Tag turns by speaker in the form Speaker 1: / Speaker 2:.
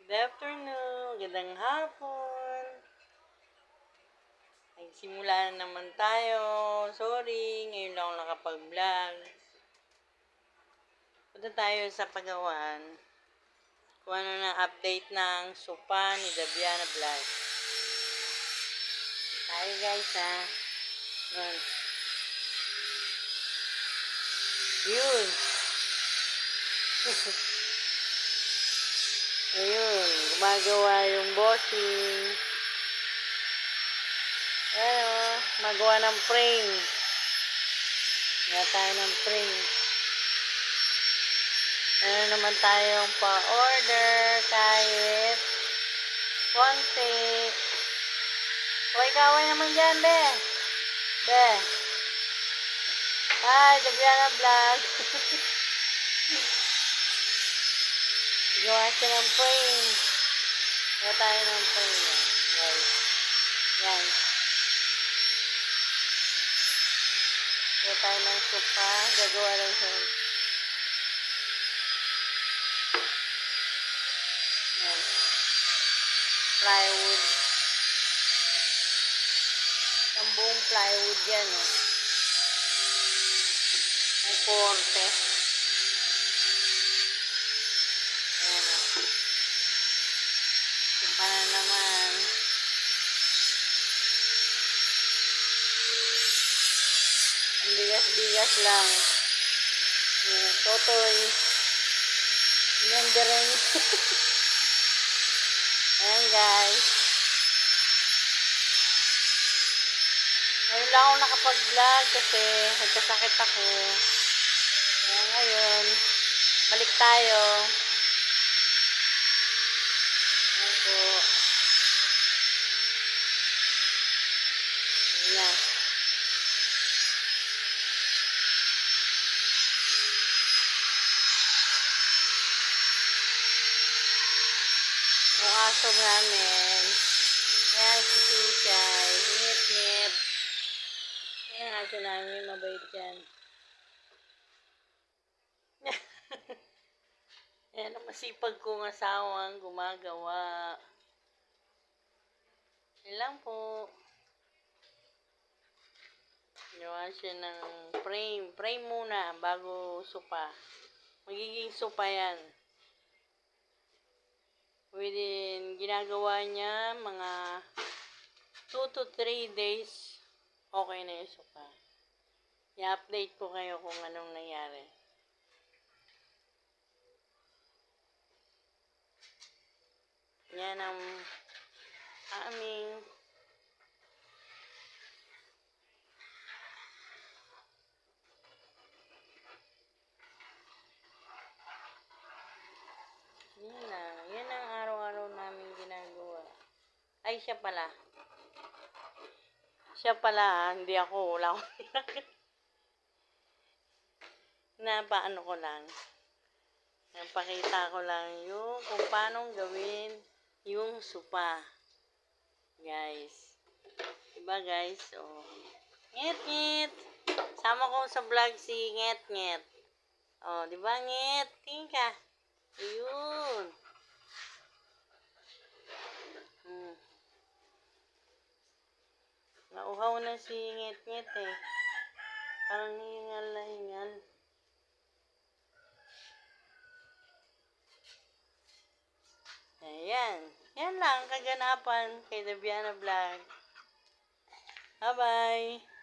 Speaker 1: Good afternoon, gandang hapon. Nagsimula na naman tayo. Sorry, ngayon lang ako nakapag-vlog. Punta tayo sa Pagawan. Kung ano na update ng sopa ni Daviana Vlog. Tayo guys ha. Yun. Ayun, gumagawa yung bossing. Ayan o, magawa ng frame. Gawa tayo ng frame. Ano naman tayong pa-order kahit konti. Huwag kaway naman dyan, be. Be. Hi, Daviana Vlog. Gawa siya ng frame. Gawa tayo ng frame. Guys. Yan. Gawa tayo ng sopa. Gagawa lang siya. Yan. Plywood. Ang buong plywood yan, oh. Ang korte. Ayan, oh. Sopa na naman. Ang bigas-bigas lang. Ayan, totoy. Nandering. Ayan guys. Ngayon lang ako nakapag-vlog kasi nagkasakit ako. Kaya ngayon, balik tayo. Ayan po. Ayan na. Yung aso namin. Ayan si Tishay. Ngit-ngit. Ayan aso namin. Mabait yan. Ayan ang masipag kong asawang gumagawa. Yan lang po. Gawa siya ng frame. Frame muna bago sopa. Magiging sopa yan. Within, ginagawa niya mga 2 to 3 days, okay na yung sopa. I-update ko kayo kung anong nangyari. Yan ang aming yan ang araw-araw namin ginagawa. Ay, siya pala. Siya pala, hindi ako. Wala akong napaano ko lang. Napakita ko lang yung kung paano gawin yung sopa. Guys. Diba guys? Oh. Ngit-ngit. Sama ko sa vlog si Ngit-ngit. Oh, diba Ngit? Tingin ka. Ayun. Nauhaw na si Ngit-ngit eh. Parang hingal na hingal. Ayan. Yan lang kaganapan kay Daviana Vlog. Bye-bye.